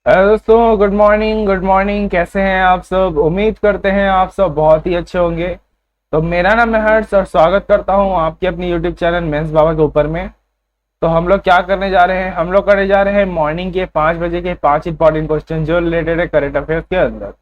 Hello दोस्तों, good morning. कैसे हैं आप सब? उम्मीद करते हैं आप सब बहुत ही अच्छे होंगे। तो मेरा नाम है हर्ष और स्वागत करता हूं आपके अपनी यूट्यूब चैनल मेंस बाबा के ऊपर में। तो हम लोग क्या करने जा रहे हैं? हम लोग करने जा रहे हैं मॉर्निंग के 5 बजे के 5 इंपॉर्टेंट क्वेश्चन जो रिलेटेड है करंट अफेयर्स के अंदर।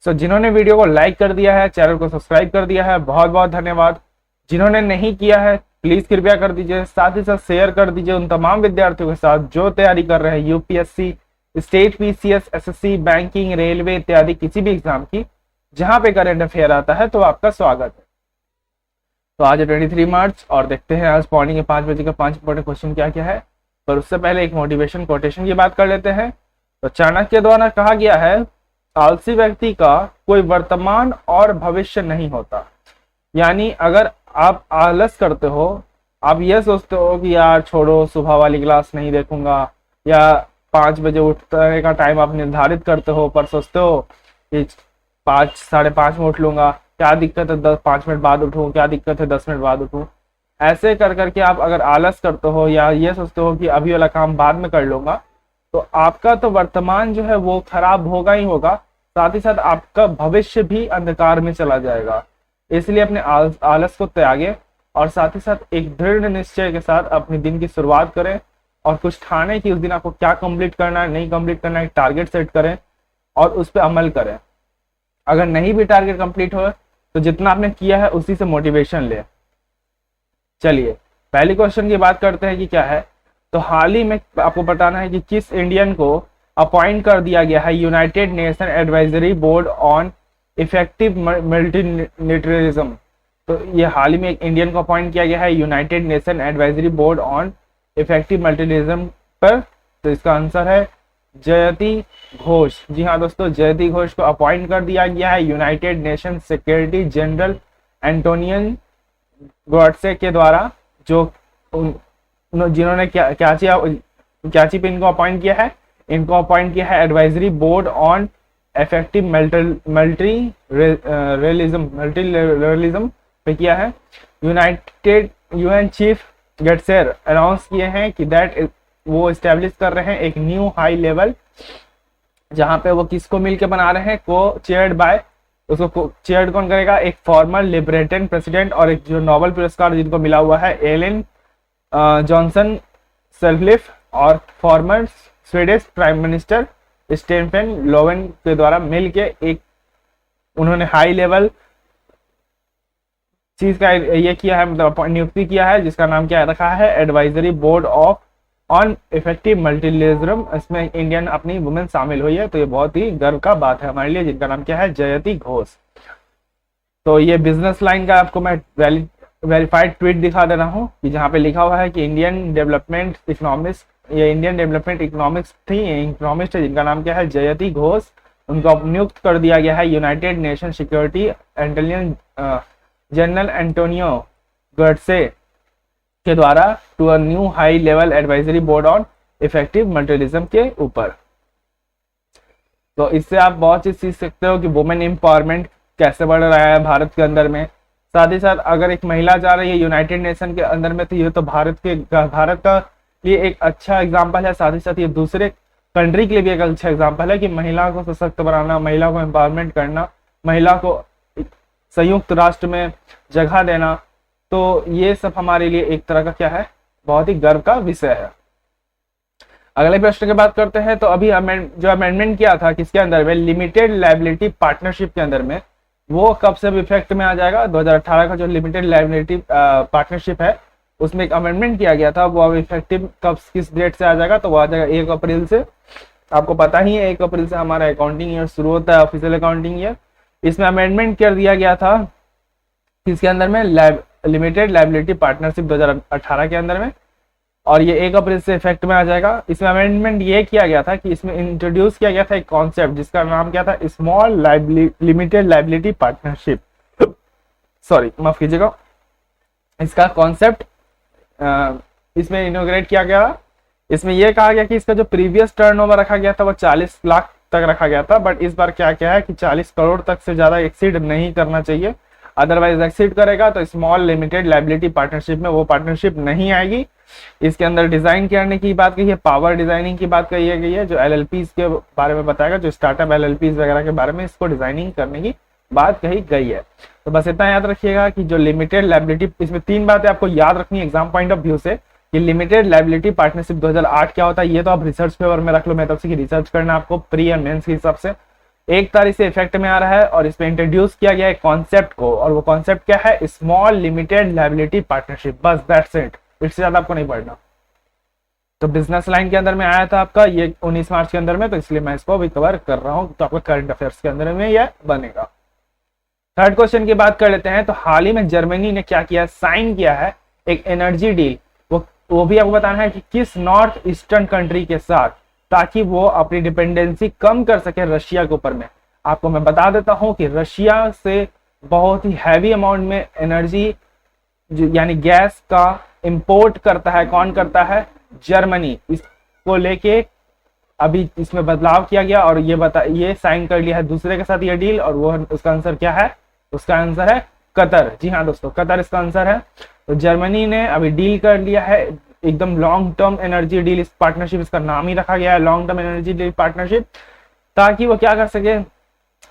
सो जिन्होंने वीडियो को लाइक कर दिया है, चैनल को सब्सक्राइब कर दिया है, बहुत बहुत धन्यवाद। जिन्होंने नहीं किया है प्लीज कृपया कर दीजिए। साथ ही साथ शेयर कर दीजिए उन तमाम विद्यार्थियों के साथ जो तैयारी कर रहे हैं UPSC, state PCS, SSC, banking, railway इत्यादि किसी भी एग्जाम की जहां पे करंट अफेयर आता है। तो आपका स्वागत है। तो आज है 23 मार्च और देखते हैं आज मॉर्निंग के 5 बजे का 5 इंपॉर्टेंट क्वेश्चन क्या क्या है। पर उससे पहले एक मोटिवेशन कोटेशन की बात कर लेते हैं। तो चाणक्य द्वारा कहा गया है, आलसी व्यक्ति का कोई वर्तमान और भविष्य नहीं होता। यानी अगर आप आलस करते हो, आप ये सोचते हो कि यार छोड़ो, सुबह वाली क्लास नहीं देखूंगा, या 5 बजे उठने का टाइम आप निर्धारित करते हो पर सोचते हो कि 5, 5:30 में उठ लूंगा, क्या दिक्कत है 5 मिनट बाद उठूं, क्या दिक्कत है 10 मिनट बाद उठूं। ऐसे कर करके आप अगर आलस करते हो या ये सोचते हो कि अभी वाला काम बाद में कर लूंगा, तो आपका तो वर्तमान जो है वो खराब होगा ही होगा, साथ ही साथ आपका भविष्य भी अंधकार में चला जाएगा। इसलिए अपने आलस को त्यागे और साथ ही साथ एक दृढ़ निश्चय के साथ अपने दिन की शुरुआत करें और कुछ ठाने कि उस दिन आपको क्या कंप्लीट करना है, नहीं कंप्लीट करना है, टारगेट सेट करें और उस पर अमल करें। अगर नहीं भी टारगेट कंप्लीट हो तो जितना आपने किया है उसी से मोटिवेशन ले। चलिए पहले क्वेश्चन की बात करते हैं कि क्या है। तो हाल ही में आपको बताना है कि किस इंडियन को अपॉइंट कर दिया गया है United nation advisory board on effective multilateralism. तो ये हाल ही में एक इंडियन को अपॉइंट किया गया है United nation advisory board on effective multilateralism पर। तो इसका आंसर है जयति घोष। जी हाँ दोस्तों, जयति घोष को अपॉइंट कर दिया गया है United Nation Secretary General Antonio गॉडसे के द्वारा, जो जिन्होंने क्याची पे इनको अपॉइंट किया है। इनको अपॉइंट किया है advisory board on effective multilateralism पे किया है। यूनाइटेड यूएन चीफ गेट्सेर अनाउंस किए हैं कि दैट वो स्टैब्लिश कर रहे हैं एक न्यू हाई लेवल, जहां पे वो किसको मिलके बना रहे हैं, को चेयर्ड बाय, उसको चेयर्ड कौन करेगा, एक फॉर्मर लिबरेटन प्रेसिडेंट और एक जो नोबेल पुरस्कार जिनको मिला हुआ है एलेन जॉनसन सेल्फलिफ और former Swedish prime minister Stefan Lofven के द्वारा मिलके एक उन्होंने हाई लेवल चीज का ये किया है, मतलब नियुक्ति किया है, जिसका नाम क्या रखा है, advisory board of on effective multilateralism. इसमें इंडियन अपनी वुमेन शामिल हुई है। तो ये बहुत ही गर्व का बात है हमारे लिए, जिनका नाम क्या है, जयति घोष। तो ये बिजनेस लाइन का आपको मैं वेरीफाइड ट्वीट दिखा दे रहा हूँ कि जहाँ पे लिखा हुआ है कि इंडियन डेवलपमेंट इकोनॉमिक्स, ये इंडियन डेवलपमेंट इकोनॉमिक्स थी, इकोनॉमिस्ट है जिनका नाम क्या है, जयति घोष। उनको नियुक्त कर दिया गया है United Nation security intelligence general Antonio गॉडसे के द्वारा to a new high level advisory board on effective multilateralism के ऊपर। तो इससे आप बहुत चीज सीख सकते हो कि वुमेन एम्पावरमेंट कैसे बढ़ रहा है भारत के अंदर में। साथ ही साथ अगर एक महिला जा रही है यूनाइटेड नेशन के अंदर में, तो ये तो भारत का लिए एक अच्छा एग्जाम्पल है। साथ ही साथ ये दूसरे कंट्री के लिए भी एक अच्छा एग्जाम्पल है कि महिला को सशक्त बनाना, महिला को एम्पावरमेंट करना, महिला को संयुक्त राष्ट्र में जगह देना। तो ये सब हमारे लिए एक तरह का क्या है, बहुत ही गर्व का विषय है। अगले प्रश्न की बात करते हैं। तो अभी जो अमेंडमेंट किया था किसके अंदर में, लिमिटेड लायबिलिटी पार्टनरशिप के अंदर में, वो कब से इफेक्ट में आ जाएगा। 2018 का जो लिमिटेड लायबिलिटी पार्टनरशिप है उसमें एक अमेंडमेंट किया गया था, वो अब इफेक्टिव कब किस डेट से आ जाएगा, तो वो आ जाएगा 1 अप्रैल से। आपको पता ही है 1 अप्रैल से हमारा अकाउंटिंग ईयर शुरू होता है, ऑफिशियल अकाउंटिंग ईयर। इसमें अमेंडमेंट कर दिया गया था किसके अंदर में, लिमिटेड लायबिलिटी पार्टनरशिप 2018 के अंदर में, और ये 1 अप्रैल से इफेक्ट में आ जाएगा। इसमें अमेंडमेंट ये किया गया था कि इसमें इंट्रोड्यूस किया गया था एक कॉन्सेप्ट जिसका नाम क्या था, small limited liability partnership. Sorry माफ कीजिएगा, इसका कॉन्सेप्ट इसमें इनोग्रेट किया गया। इसमें यह कहा गया कि इसका जो प्रीवियस टर्नओवर रखा गया था वो 40 लाख तक रखा गया था, बट इस बार क्या क्या है कि 40 करोड़ तक से ज्यादा एक्सीड नहीं करना चाहिए। अदरवाइज एक्सीड करेगा तो स्मॉल लिमिटेड लायबिलिटी पार्टनरशिप में वो पार्टनरशिप नहीं आएगी। इसके अंदर डिजाइन करने की बात कही है, पावर डिजाइनिंग की बात कही गई है, जो एलएलपीज के बारे में बताएगा, जो स्टार्टअप एलएलपीज वगैरह के बारे में इसको डिजाइनिंग करने की बात कही गई है। तो बस इतना याद रखिएगा कि जो लिमिटेड लायबिलिटी, इसमें 3 बातें आपको याद रखनी है एग्जाम पॉइंट ऑफ व्यू से कि लिमिटेड लायबिलिटी पार्टनरशिप 2008 क्या होता है, ये तो आप रिसर्च पेपर में रख लो, मैं तब से रिसर्च करना आपको प्री एंड मेंस के हिसाब से 1 तारीख से इफेक्ट में आ रहा है और इस पे इंट्रोड्यूस किया गया है कॉन्सेप्ट को, और वो कॉन्सेप्ट क्या है, स्मॉल लिमिटेड लायबिलिटी पार्टनरशिप, बस दैट्स इट, इससे ज्यादा आपको नहीं पढ़ना। तो बिजनेस लाइन के अंदर में आया था आपका ये 19 मार्च के अंदर में, तो इसलिए मैं इसको भी कवर कर रहा हूँ, तो आपका करंट अफेयर्स के अंदर में यह बनेगा। थर्ड क्वेश्चन की बात कर लेते हैं। तो हाल ही में जर्मनी ने क्या किया, साइन किया है एक एनर्जी डील, वो भी आपको बताना है कि किस नॉर्थ ईस्टर्न कंट्री के साथ, ताकि वो अपनी डिपेंडेंसी कम कर सके रशिया के ऊपर में। आपको मैं बता देता हूं कि रशिया से बहुत ही हैवी अमाउंट में एनर्जी यानी गैस का इंपोर्ट करता है, कौन करता है, जर्मनी। इसको लेके अभी इसमें बदलाव किया गया और ये साइन कर लिया है दूसरे के साथ ये डील, और वो उसका आंसर क्या है, उसका आंसर है कतर। जी हाँ दोस्तों, कतर इसका आंसर है। तो जर्मनी ने अभी डील कर लिया है एकदम लॉन्ग टर्म एनर्जी डील, इस पार्टनरशिप, इसका नाम ही रखा गया है long term energy deal partnership, ताकि वो क्या कर सके,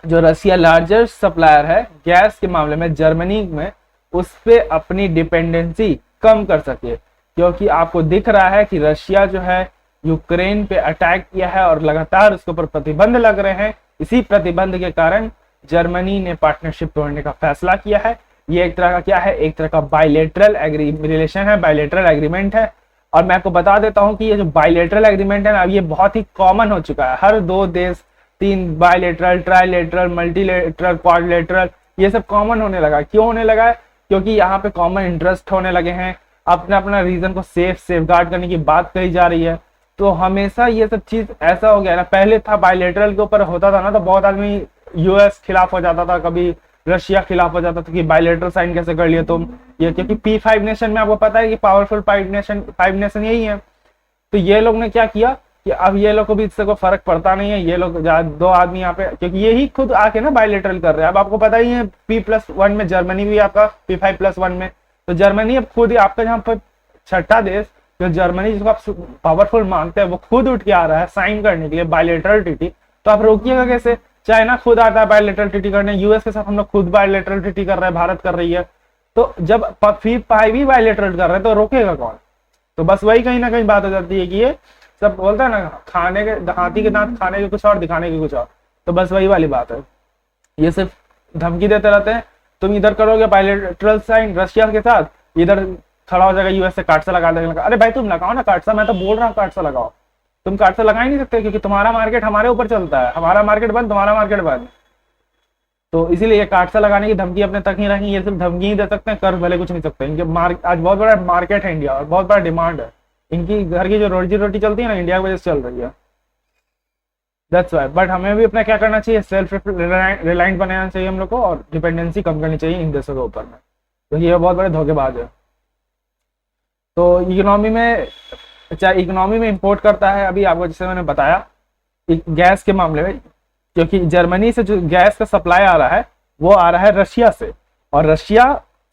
जो रशिया लार्जेस्ट सप्लायर है गैस के मामले में जर्मनी में, उस पे अपनी डिपेंडेंसी कम कर सके। क्योंकि आपको दिख रहा है कि रशिया जो है यूक्रेन पे अटैक किया है और लगातार उसके ऊपर प्रतिबंध लग रहे हैं। इसी प्रतिबंध के कारण जर्मनी ने पार्टनरशिप तोड़ने का फैसला किया है। ये एक तरह का क्या है, एक तरह का बायलेटरल रिलेशन है, बायलेटरल एग्रीमेंट है। और मैं आपको बता देता हूं कि ये जो बायलेटरल एग्रीमेंट है ना, ये बहुत ही कॉमन हो चुका है। हर 2 देश 3 बायलेटरल, ट्राइलेटरल, मल्टीलेटरल, क्वाड्रिलेटरल, ये सब कॉमन होने लगा। क्यों होने लगा है, क्योंकि यहाँ पे कॉमन इंटरेस्ट होने लगे हैं, अपना अपना रीजन को सेफ गार्ड करने की बात कही जा रही है। तो हमेशा ये सब चीज ऐसा हो गया ना, पहले था बायलेटरल के ऊपर होता था ना, तो बहुत आदमी यूएस खिलाफ हो जाता था, कभी रशिया खिलाफ हो जाता था कि बायलेटरल साइन कैसे कर लिए तुम, ये क्योंकि P5 नेशन में आपको पता है कि पावरफुल 5 नेशन यही है। तो ये लोग ने क्या किया कि अब ये लोग को भी इससे कोई फर्क पड़ता नहीं है, ये लोग 2 आदमी यहाँ पे, क्योंकि ये ही खुद आके ना बायलेटरल कर रहे हैं। अब आपको पता ही है P+1 में जर्मनी भी आपका P5+1 में, तो जर्मनी अब खुद ही आपका जहाँ पर 6ठा देश जो जर्मनी जिसको आप पावरफुल मानते हैं, वो खुद उठ के आ रहा है साइन करने के लिए बायलेटरल ट्रीटी। तो आप रोकिएगा कैसे, चाइना खुद आता है बायलेटरल ट्रीटी करने, यूएस के साथ हम लोग खुद बायलेटरल ट्रीटी कर रहे हैं, भारत कर रही है। तो जब P5 ही बायलेटरल कर रहे हैं तो रोकेगा कौन। तो बस वही कहीं ना कहीं बात हो जाती है कि ये सब बोलता है ना, खाने के हाथी के दांत खाने के कुछ और, दिखाने के कुछ और। तो बस वही वाली बात है, ये सिर्फ धमकी देते रहते हैं। तुम इधर करोगे बायलेटरल साइन रशिया के साथ, इधर खड़ा हो जाएगा यूएस से कार्ड से लगा देगा। अरे भाई तुम लगाओ ना कार्ड सा, मैं तो बोल रहा हूँ कार्ड से लगाओ। तुम कार्ड से लगा ही नहीं सकते क्योंकि तुम्हारा मार्केट हमारे ऊपर चलता है, हमारा मार्केट बंद, तुम्हारा मार्केट बंद। तो इसीलिए ये कार्ड से लगाने की धमकी अपने तक ही रखी, ये सिर्फ धमकी ही दे सकते हैं, कर भले कुछ नहीं सकते। इनके आज बहुत बड़ा मार्केट है इंडिया और बहुत बड़ा डिमांड है, इनकी घर की जो रोजी रोटी चलती है ना, इंडिया की वजह से चल रही है। That's why. बट हमें भी अपना क्या करना चाहिए, सेल्फ रिलायंट बनाना चाहिए हम लोग को, और डिपेंडेंसी कम करनी चाहिए इन देशों के ऊपर में। तो ये बहुत बड़े धोखेबाज है। तो इकोनॉमी में, चाहे इकोनॉमी में इंपोर्ट करता है, अभी आपको जैसे मैंने बताया गैस के मामले में, क्योंकि जर्मनी से जो गैस का सप्लाई आ रहा है वो आ रहा है रशिया से, और रशिया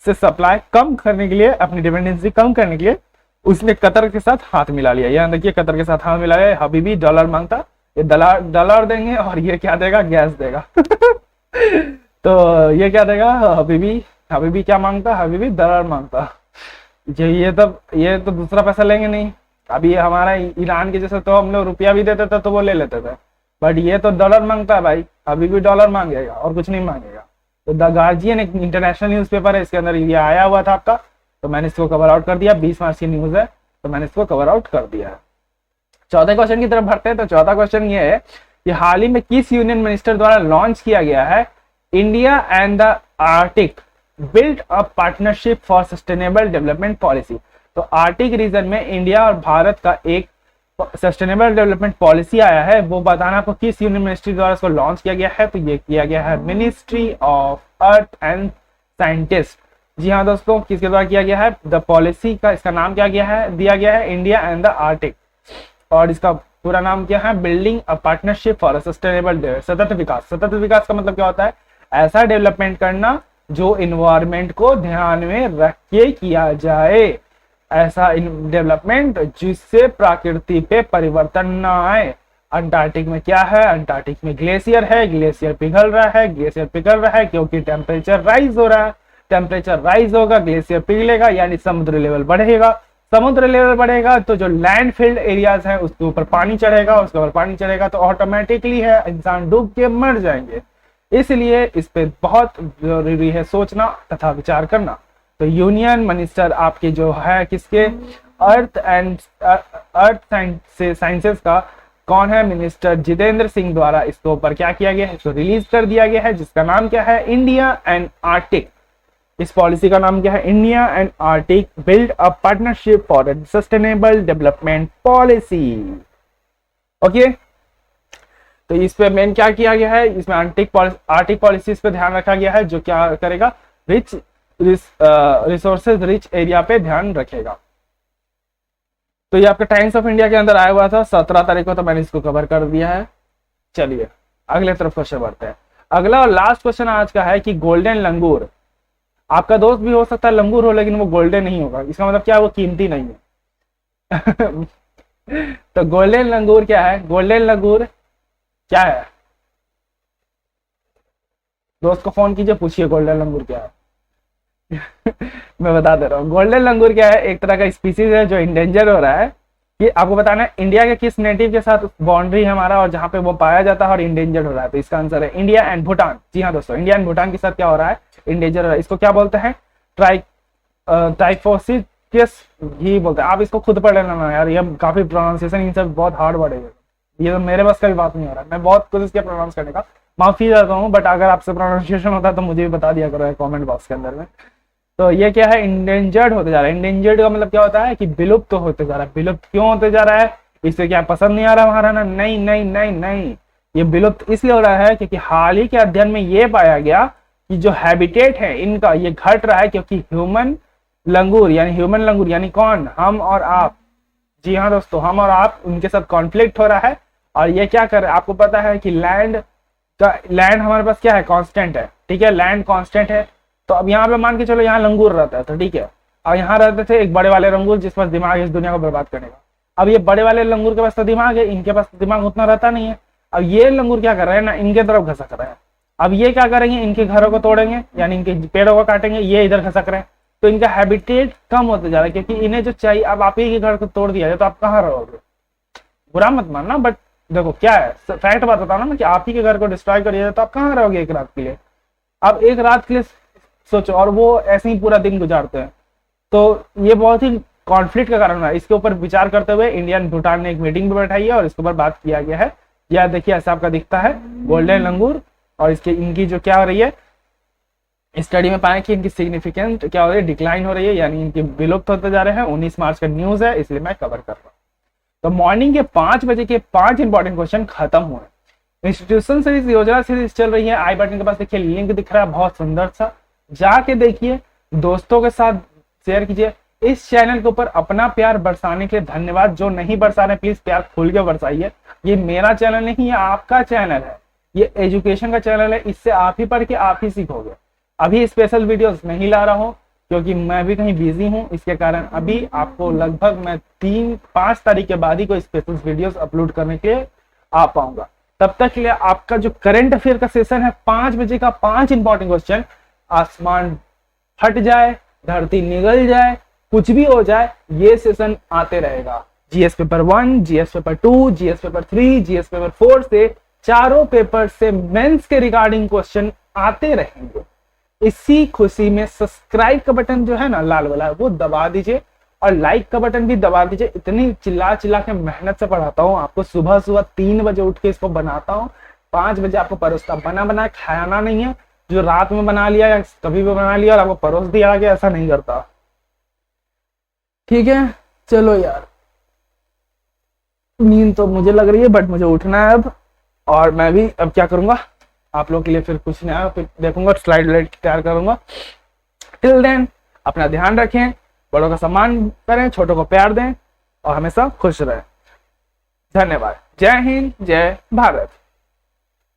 से सप्लाई कम करने के लिए, अपनी डिपेंडेंसी कम करने के लिए उसने कतर के साथ हाथ मिला लिया। यहाँ देखिए कतर के साथ हाथ मिला लिया, हबीबी डॉलर मांगता, ये डॉलर देंगे और ये क्या देगा, गैस देगा। तो ये क्या देगा, हबीबी क्या मांगता, हबीबी डॉलर मांगता। ये तो दूसरा पैसा लेंगे नहीं। अभी हमारा ईरान के जैसे तो हम लोग रुपया भी देते थे तो वो ले लेते थे, बट ये तो डॉलर मांगता है भाई, अभी भी डॉलर मांगेगा और कुछ नहीं मांगेगा। तो द गार्जियन एक इंटरनेशनल न्यूज़पेपर है, इसके अंदर ये आया हुआ था आपका, तो मैंने इसको कवर आउट कर दिया। 20 मार्च की न्यूज है तो मैंने इसको कवर आउट कर दिया है। चौथे क्वेश्चन की तरफ बढ़ते हैं। तो चौथा क्वेश्चन ये है कि हाल ही में किस यूनियन मिनिस्टर द्वारा लॉन्च किया गया है India and the Arctic built a partnership for sustainable development policy. तो आर्टिक रीजन में इंडिया और भारत का एक सस्टेनेबल डेवलपमेंट पॉलिसी आया है, वो बताना आपको किस यूनियन मिनिस्ट्री द्वारा इसको लॉन्च किया गया है। तो ये किया गया है ministry of earth and scientist. जी हाँ दोस्तों, किसके द्वारा किया गया है, द पॉलिसी का इसका नाम क्या दिया गया है, इंडिया एंड द आर्टिक, और इसका पूरा नाम क्या है, building a partnership for sustainable सतत विकास। सतत विकास का मतलब क्या होता है, ऐसा डेवलपमेंट करना जो इन्वायरमेंट को ध्यान में रख के किया जाए, ऐसा डेवलपमेंट जिससे प्रकृति पे परिवर्तन ना आए। अंटार्कटिक में क्या है? अंटार्कटिक में ग्लेशियर है, ग्लेशियर पिघल रहा है, ग्लेशियर पिघल रहा है क्योंकि टेम्परेचर राइज हो रहा है। टेम्परेचर राइज होगा, ग्लेशियर पिघलेगा, यानी समुद्र लेवल बढ़ेगा। समुद्र लेवल बढ़ेगा तो जो लैंड फील्ड एरियाज है उसके ऊपर पानी चढ़ेगा, उसके ऊपर पानी चढ़ेगा तो ऑटोमेटिकली है इंसान डूब के मर जाएंगे। इसलिए इस पे बहुत जरूरी है सोचना तथा विचार करना। तो यूनियन मिनिस्टर आपके जो है किसके, अर्थ साइंसेस का कौन है? मिनिस्टर जितेंद्र सिंह द्वारा इसके ऊपर क्या किया गया है? इसको रिलीज कर दिया गया है, जिसका नाम क्या है? India and Arctic. इस पॉलिसी का नाम क्या है? India and Arctic build a partnership for a sustainable development policy. Okay, तो इस पे मेन क्या किया गया है? इसमें आर्टिक पॉलिसी पे ध्यान रखा गया है, जो क्या करेगा? रिसोर्सेज रिच एरिया पे ध्यान रखेगा। तो ये आपका टाइम्स ऑफ इंडिया के अंदर आया हुआ था 17 तारीख को, तो मैंने इसको कवर कर दिया है। चलिए अगले तरफ क्वेश्चन बढ़ते हैं। अगला और लास्ट क्वेश्चन आज का है कि गोल्डन लंगूर, आपका दोस्त भी हो सकता है लंगूर हो, लेकिन वो गोल्डन नहीं होगा। इसका मतलब क्या है? वो कीमती नहीं है। तो गोल्डन लंगूर क्या है? गोल्डन लंगूर क्या है? दोस्त को फोन कीजिए, पूछिए गोल्डन लंगूर क्या है। मैं बता दे रहा हूँ गोल्डन लंगूर क्या है। एक तरह का स्पीसीज है जो इंडेंजर हो रहा है। कि आपको बताना है इंडिया के किस नेटिव के साथ बाउंड्री है हमारा और जहां पे वो पाया जाता है और इंडेंजर्ड हो रहा है। तो इसका आंसर है इंडिया एंड भूटान। जी हाँ दोस्तों, इंडिया एंड भूटान के साथ क्या हो रहा है? इंडेंजर हो रहा है। इसको क्या बोलते हैं? ट्राइफोसिटियस ही बोलते हैं। आप इसको खुद पढ़ लेना ना यार, ये काफी प्रोनाउंसिएशन इन सब बहुत हार्ड वर्ड है, ये तो मेरे बस का भी बात नहीं हो रहा है। मैं बहुत कोशिश किया प्रोनाउंस करने का, माफी चाहता हूँ, बट अगर आपसे प्रोनाउंसिएशन होता है तो मुझे भी बता दिया करो कमेंट बॉक्स के अंदर में। तो ये क्या है? इंडेंजर्ड होते जा रहा है। इंडेंजर्ड का मतलब क्या होता है? कि विलुप्त होते जा रहा है। विलुप्त क्यों होते जा रहा है? इससे क्या पसंद नहीं आ रहा हमारा ना? नहीं नहीं नहीं नहीं, ये विलुप्त इसलिए हो रहा है क्योंकि हाल ही के अध्ययन में ये पाया गया कि जो हैबिटेट है इनका ये घट रहा है, क्योंकि ह्यूमन लंगूर यानी कौन? हम और आप। जी हाँ दोस्तों, हम और आप, उनके साथ कॉन्फ्लिक्ट हो रहा है। और ये क्या कर रहा है? आपको पता है कि लैंड हमारे पास क्या है? कांस्टेंट है, ठीक है, लैंड कांस्टेंट है। तो अब यहाँ पे मान के चलो यहाँ लंगूर रहता है, तो ठीक है, और यहाँ रहते थे एक बड़े वाले लंगूर जिस पास दिमाग है इस दुनिया को बर्बाद करने का। अब ये बड़े वाले लंगूर के पास तो दिमाग है, इनके पास दिमाग उतना रहता नहीं है। अब ये लंगूर क्या कर रहे हैं ना, इनके तरफ घसक रहे हैं। अब ये क्या करेंगे? इनके घरों को तोड़ेंगे, यानी इनके पेड़ों को काटेंगे, ये इधर खसक रहे हैं। तो इनका हैबिटेट कम होते जा रहा है, क्योंकि इन्हें जो चाहिए, अब आप ही के घर को तोड़ दिया जाए तो आप कहाँ रहोगे? बुरा मत मानना, बट देखो क्या है, फैक्ट बात बताओ ना कि आप ही के घर को डिस्ट्रॉय कर दिया जाए तो आप कहाँ रहोगे एक रात के लिए? अब एक रात के लिए सोचो, और वो ऐसे ही पूरा दिन गुजारते हैं। तो ये बहुत ही कॉन्फ्लिक्ट का कारण है। इसके ऊपर विचार करते हुए इंडिया एंड भूटान ने एक मीटिंग भी बैठाई है और इसके ऊपर बात किया गया है। यह देखिए ऐसा आपका दिखता है गोल्डन लंगूर, और इसके इनकी जो क्या हो रही है, स्टडी में पाया कि इनकी सिग्निफिकेंट क्या हो रही है? डिक्लाइन हो रही है, यानी इनके विलुप्त होते जा रहे हैं। 19 मार्च का न्यूज है, इसलिए मैं कवर कर रहा हूँ। तो मॉर्निंग के 5 बजे के 5 इंपॉर्टेंट क्वेश्चन खत्म हुए। इंस्टीट्यूशन सीरीज, योजना सीरीज चल रही है। आई बटन के पास देखिए लिंक दिख रहा है, बहुत सुंदर सा, जाके देखिए, दोस्तों के साथ शेयर कीजिए। इस चैनल के ऊपर अपना प्यार बरसाने के लिए धन्यवाद। जो नहीं बरसा रहे प्लीज प्यार खुल के बरसाइए। ये मेरा चैनल नहीं, ये आपका चैनल है, ये एजुकेशन का चैनल है। इससे आप ही पढ़ के आप ही सीखोगे। अभी स्पेशल वीडियोस नहीं ला रहा हूँ क्योंकि मैं भी कहीं बिजी हूँ, इसके कारण अभी आपको लगभग मैं 3-5 तारीख के बाद ही कोई स्पेशल वीडियोस अपलोड करने के लिए आ पाऊंगा। तब तक के लिए आपका जो करंट अफेयर का सेशन है 5 बजे का, 5 इंपॉर्टेंट क्वेश्चन, आसमान फट जाए, धरती निगल जाए, कुछ भी हो जाए, ये सेशन आते रहेगा। GS paper 1, GS paper 2, GS paper 3, GS paper 4 से चारों पेपर से मेंस के रिगार्डिंग क्वेश्चन आते रहेंगे। इसी खुशी में सब्सक्राइब का बटन जो है ना लाल वाला, वो दबा दीजिए और लाइक का बटन भी दबा दीजिए। इतनी चिल्ला चिल्ला के मेहनत से पढ़ाता हूँ आपको, सुबह सुबह 3 बजे उठ के इसको बनाता हूँ, 5 बजे आपको परोसता। बना खाना नहीं है जो रात में बना लिया या कभी भी बना लिया और आपको परोस दिया गया, ऐसा नहीं करता। ठीक है, चलो यार, नींद तो मुझे लग रही है बट मुझे उठना है अब, और मैं भी अब क्या करूंगा, आप लोगों के लिए फिर कुछ नया फिर देखूंगा, स्लाइड तैयार करूंगा। टिल देन अपना ध्यान रखें, बड़ों का सम्मान करें, छोटों को प्यार दें और हमेशा खुश रहें। धन्यवाद। जय हिंद, जय भारत।